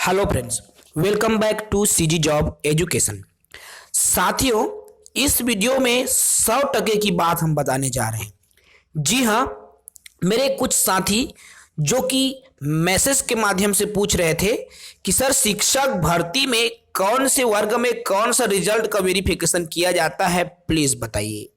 Hello friends, welcome back to CG job education. साथियों, इस video में 100% की बात हम बताने जा रहे हैं। जी हाँ, मेरे कुछ साथी जो कि मैसेज के माध्यम से पूछ रहे थे कि सर शिक्षक भर्ती में कौन से वर्ग में कौन सा रिजल्ट का वेरिफिकेशन किया जाता है, प्लीज बताइए।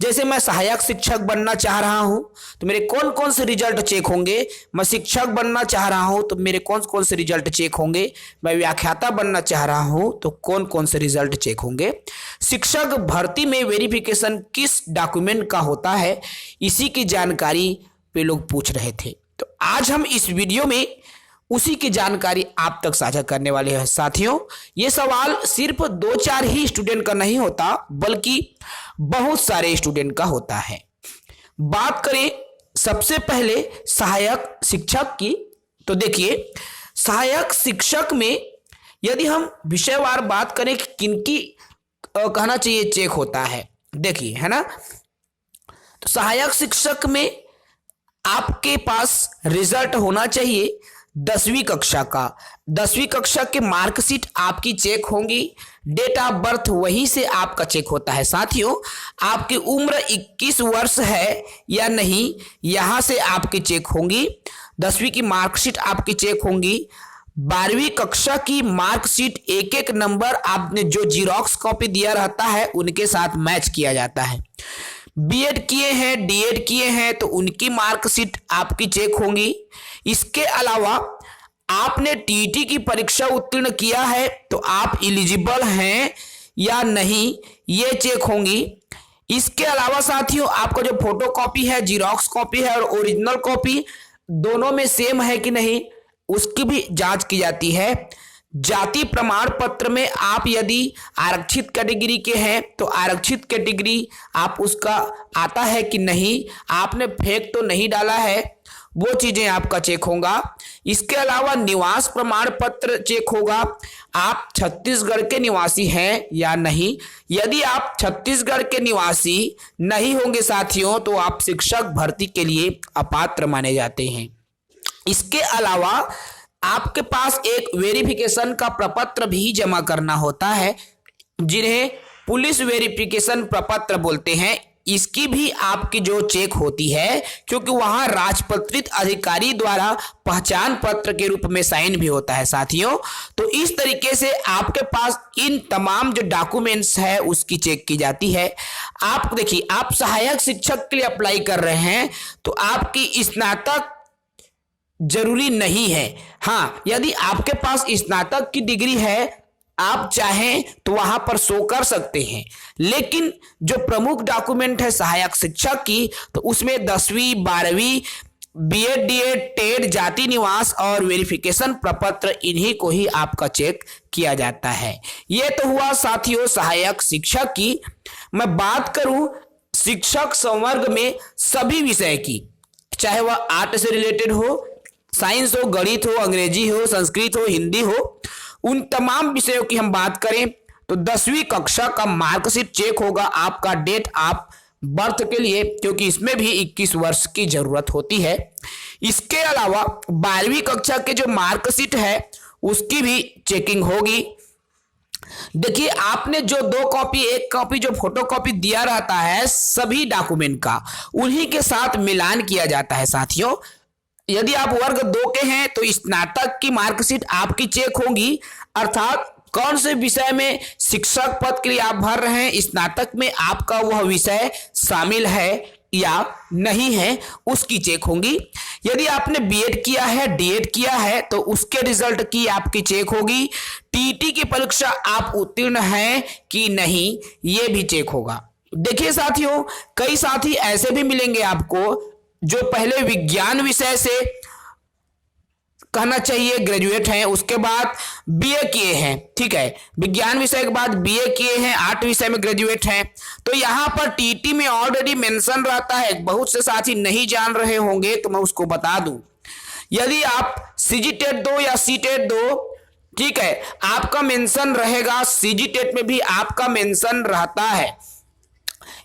जैसे मैं सहायक शिक्षक बनना चाह रहा हूं तो मेरे कौन कौन से रिजल्ट चेक होंगे, मैं शिक्षक बनना चाह रहा हूं तो मेरे कौन कौन से रिजल्ट चेक होंगे, मैं व्याख्याता बनना चाह रहा हूं तो कौन कौन से रिजल्ट चेक होंगे। शिक्षक भर्ती में वेरिफिकेशन किस डॉक्यूमेंट का होता है, इसी की जानकारी पे लोग पूछ रहे थे। तो आज हम इस वीडियो में उसी की जानकारी आप तक साझा करने वाले हैं। साथियों, ये सवाल सिर्फ 2-4 ही स्टूडेंट का नहीं होता, बल्कि बहुत सारे स्टूडेंट का होता है। बात करें सबसे पहले सहायक शिक्षक की, तो देखिए सहायक शिक्षक में यदि हम विषयवार बात करें कि किनकी कहना चाहिए चेक होता है, देखिए है ना। तो सहायक शिक्षक में आपके पास रिजल्ट होना चाहिए 10वीं कक्षा का। 10वीं कक्षा के मार्कशीट आपकी चेक होंगी, डेट ऑफ बर्थ वहीं से आपका चेक होता है। साथियों, आपकी उम्र 21 वर्ष है या नहीं, यहां से आपकी चेक होंगी। 10वीं की मार्कशीट आपकी चेक होंगी। 12वीं कक्षा की मार्कशीट एक एक नंबर आपने जो जीरोक्स कॉपी दिया रहता है उनके साथ मैच किया जाता है। बीएड किए हैं, डीएड किए हैं तो उनकी मार्कशीट आपकी चेक होंगी। इसके अलावा आपने टीईटी की परीक्षा उत्तीर्ण किया है तो आप एलिजिबल हैं या नहीं, ये चेक होंगी। इसके अलावा साथियों, आपका जो फोटो कॉपी है, जीरोक्स कॉपी है और ओरिजिनल कॉपी दोनों में सेम है कि नहीं, उसकी भी जांच की जाती है। जाति प्रमाण पत्र में आप यदि आरक्षित कैटेगरी के हैं तो आरक्षित कैटेगरी आप उसका आता है कि नहीं, आपने फेक तो नहीं डाला है, वो चीजें आपका चेक होगा। इसके अलावा निवास प्रमाण पत्र चेक होगा, आप छत्तीसगढ़ के निवासी हैं या नहीं। यदि आप छत्तीसगढ़ के निवासी नहीं होंगे साथियों तो आप शिक्षक भर्ती के लिए अपात्र माने जाते हैं। इसके अलावा आपके पास एक वेरिफिकेशन का प्रपत्र भी जमा करना होता है, जिन्हें पुलिस वेरिफिकेशन प्रपत्र बोलते हैं। इसकी भी आपकी जो चेक होती है, क्योंकि वहां राजपत्रित अधिकारी द्वारा पहचान पत्र के रूप में साइन भी होता है साथियों। तो इस तरीके से आपके पास इन तमाम जो डॉक्यूमेंट्स है उसकी चेक की जाती है। आप देखिए, आप सहायक शिक्षक के लिए अप्लाई कर रहे हैं तो आपकी स्नातक जरूरी नहीं है। हाँ, यदि आपके पास स्नातक की डिग्री है, आप चाहें तो वहां पर शो कर सकते हैं, लेकिन जो प्रमुख डॉक्यूमेंट है सहायक शिक्षक की, तो उसमें 10वीं 12वीं बीएड डीएड टेड जाति निवास और वेरिफिकेशन प्रपत्र, इन्हीं को ही आपका चेक किया जाता है। यह तो हुआ साथियों सहायक शिक्षक की। मैं बात करूं शिक्षक संवर्ग में सभी विषय की, चाहे वह आर्ट से रिलेटेड हो, साइंस हो, गणित हो, अंग्रेजी हो, संस्कृत हो, हिंदी हो, उन तमाम विषयों की हम बात करें तो 10वीं कक्षा का मार्कशीट चेक होगा आपका डेट ऑफ बर्थ के लिए, क्योंकि इसमें भी 21 वर्ष की जरूरत होती है। इसके अलावा 12वीं कक्षा के जो मार्कशीट है उसकी भी चेकिंग होगी। देखिए, आपने जो 2 कॉपी, 1 कॉपी जो फोटो कॉपी दिया रहता है सभी डॉक्यूमेंट का, उन्हीं के साथ मिलान किया जाता है साथियों। यदि आप वर्ग 2 के हैं तो स्नातक की मार्कशीट आपकी चेक होगी, अर्थात कौन से विषय में शिक्षक पद के लिए आप भर रहे हैं, स्नातक में आपका वह विषय शामिल है या नहीं है, उसकी चेक होगी। यदि आपने बीएड किया है, डीएड किया है तो उसके रिजल्ट की आपकी चेक होगी। टीटी की परीक्षा आप उत्तीर्ण हैं कि नहीं, ये भी चेक होगा। देखिए साथियों, कई साथी ऐसे भी मिलेंगे आपको जो पहले विज्ञान विषय से कहना चाहिए ग्रेजुएट हैं, उसके बाद बीए किए हैं, ठीक है, विज्ञान विषय के बाद बीए किए हैं, आर्ट विषय में ग्रेजुएट हैं, तो यहां पर टीटी में ऑलरेडी मेंशन रहता है। बहुत से साथी नहीं जान रहे होंगे तो मैं उसको बता दूं। यदि आप सीजीटेट दो या सीटेट दो, ठीक है, आपका मेंशन रहेगा, सीजीटेट में भी आपका मेंशन रहता है।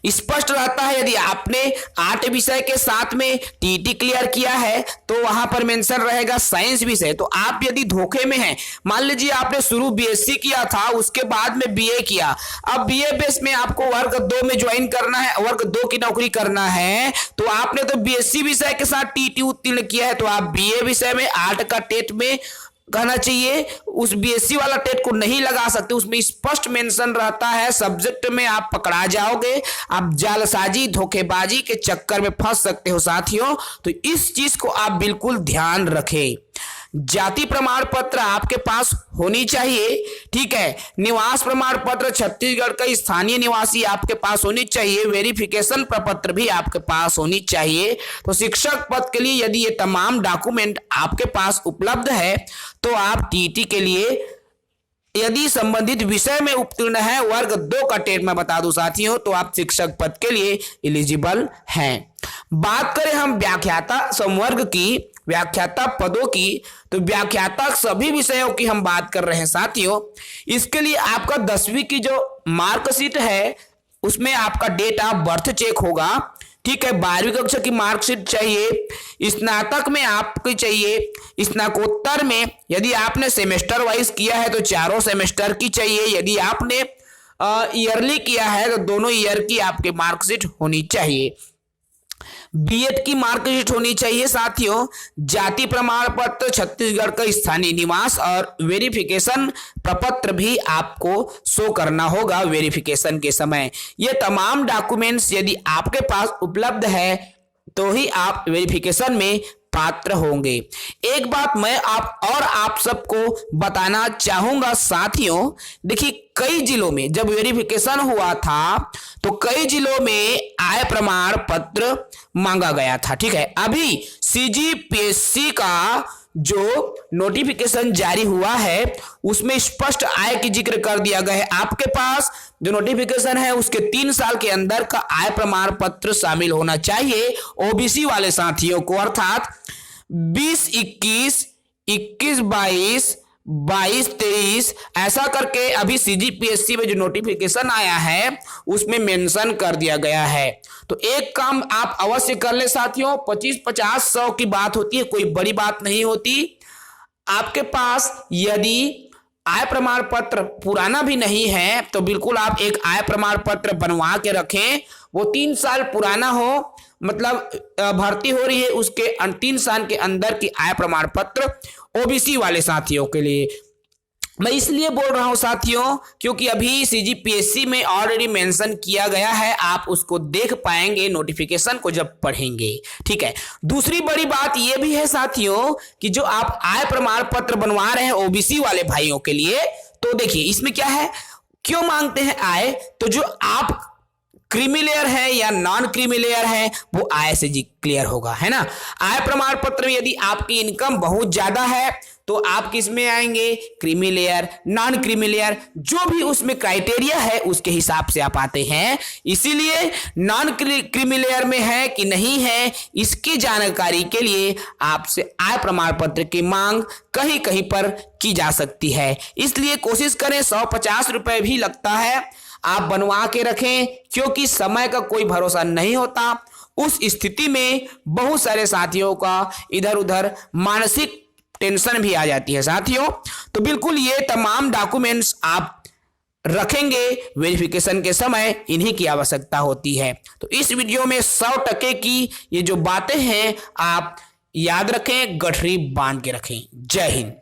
स्पष्ट रहता है। यदि आपने 8 विषय के साथ में टीटी क्लियर किया है तो वहां पर मेंशन रहेगा साइंस विषय। तो आप यदि धोखे में हैं, मान लीजिए आपने शुरू बीएससी किया था, उसके बाद में बीए किया, अब बीए बेस में आपको वर्ग 2 में ज्वाइन करना है, वर्ग 2 की नौकरी करना है, तो आपने तो बीएससी विषय के साथ टीटी उत्तीर्ण किया है, तो आप बीए विषय में 8 का टेट में कहना चाहिए, उस बीएससी वाला टेट को नहीं लगा सकते। उसमें स्पष्ट मेंशन रहता है, सब्जेक्ट में आप पकड़ा जाओगे, आप जालसाजी धोखेबाजी के चक्कर में फंस सकते हो साथियों। तो इस चीज को आप बिल्कुल ध्यान रखें। जाति प्रमाण पत्र आपके पास होनी चाहिए, ठीक है। निवास प्रमाण पत्र छत्तीसगढ़ का स्थानीय निवासी आपके पास होनी चाहिए। वेरिफिकेशन प्रपत्र भी आपके पास होनी चाहिए। तो शिक्षक पद के लिए यदि ये तमाम डॉक्यूमेंट आपके पास उपलब्ध है तो आप टीटी के लिए यदि संबंधित विषय में उत्तीर्ण है, वर्ग 2 का टेट मैं बता दूं साथियों, तो आप शिक्षक पद के लिए एलिजिबल हैं। बात करें हम व्याख्याता संवर्ग की, व्याख्याता पदों की, तो व्याख्याता सभी विषयों की हम बात कर रहे हैं साथियों। इसके लिए आपका 10वीं की जो मार्कशीट है उसमें आपका डेट ऑफ बर्थ चेक होगा, ठीक है। 12वीं कक्षा की मार्कशीट चाहिए। स्नातक में आपकी चाहिए। स्नातकोत्तर में यदि आपने सेमेस्टर वाइज किया है तो चारों सेमेस्टर की चाहिए। यदि आपने ईयरली किया है तो दोनों ईयर की आपकी मार्कशीट होनी चाहिए। बीएड की मार्कशीट होनी चाहिए साथियों। जाति प्रमाण पत्र, छत्तीसगढ़ का स्थानीय निवास और वेरिफिकेशन प्रपत्र भी आपको शो करना होगा वेरिफिकेशन के समय। ये तमाम डॉक्यूमेंट्स यदि आपके पास उपलब्ध है तो ही आप वेरिफिकेशन में पात्र होंगे। एक बात मैं आप सबको बताना चाहूंगा साथियों, देखिए कई जिलों में जब वेरिफिकेशन हुआ था तो कई जिलों में आय प्रमाण पत्र मांगा गया था, ठीक है। अभी सीजीपीएससी का जो नोटिफिकेशन जारी हुआ है उसमें स्पष्ट आय की जिक्र कर दिया गया है। आपके पास जो नोटिफिकेशन है उसके 3 साल के अंदर का आय प्रमाण पत्र शामिल होना चाहिए ओबीसी वाले साथियों को, अर्थात 20-21, 21-22, 22-23 ऐसा करके अभी सीजीपीएससी में जो नोटिफिकेशन आया है उसमें मेंशन कर दिया गया है। तो एक काम आप अवश्य कर ले साथियों, 25-50-100 की बात होती है, कोई बड़ी बात नहीं होती। आपके पास यदि आय प्रमाण पत्र पुराना भी नहीं है तो बिल्कुल आप एक आय प्रमाण पत्र बनवा के रखें। वो 3 साल पुराना हो, मतलब भर्ती हो रही है उसके 3 साल के अंदर की आय प्रमाण पत्र ओबीसी वाले साथियों के लिए। मैं इसलिए बोल रहा हूं साथियों क्योंकि अभी सीजीपीएससी में ऑलरेडी मेंशन किया गया है, आप उसको देख पाएंगे नोटिफिकेशन को जब पढ़ेंगे, ठीक है। दूसरी बड़ी बात यह भी है साथियों कि जो आप आय प्रमाण पत्र बनवा रहे हैं ओबीसी वाले भाइयों के लिए, तो देखिए इसमें क्या है, क्यों मांगते हैं आय, तो जो आप क्रीमी लेयर है या नॉन क्रीमी लेयर है वो आय से जी क्लियर होगा, है ना। आय प्रमाण पत्र में यदि आपकी इनकम बहुत ज्यादा है तो आप किस में आएंगे, creamy layer, non creamy layer, जो भी उसमें क्राइटेरिया है उसके हिसाब से आप आते हैं। इसीलिए नॉन क्रीमी लेयर में है कि नहीं है इसकी जानकारी के लिए आपसे आय प्रमाण पत्र की मांग कहीं कहीं पर की जा सकती है। इसलिए कोशिश करें, 150 रुपए भी लगता है, आप बनवा के रखें क्योंकि समय का कोई भरोसा नहीं होता। उस स्थिति में बहुत सारे साथियों का इधर उधर मानसिक टेंशन भी आ जाती है साथियों। तो बिल्कुल ये तमाम डॉक्यूमेंट्स आप रखेंगे वेरिफिकेशन के समय, इन्हीं की आवश्यकता होती है। तो इस वीडियो में 100% की ये जो बातें हैं आप याद रखें, गठरी बांध के रखें। जय हिंद।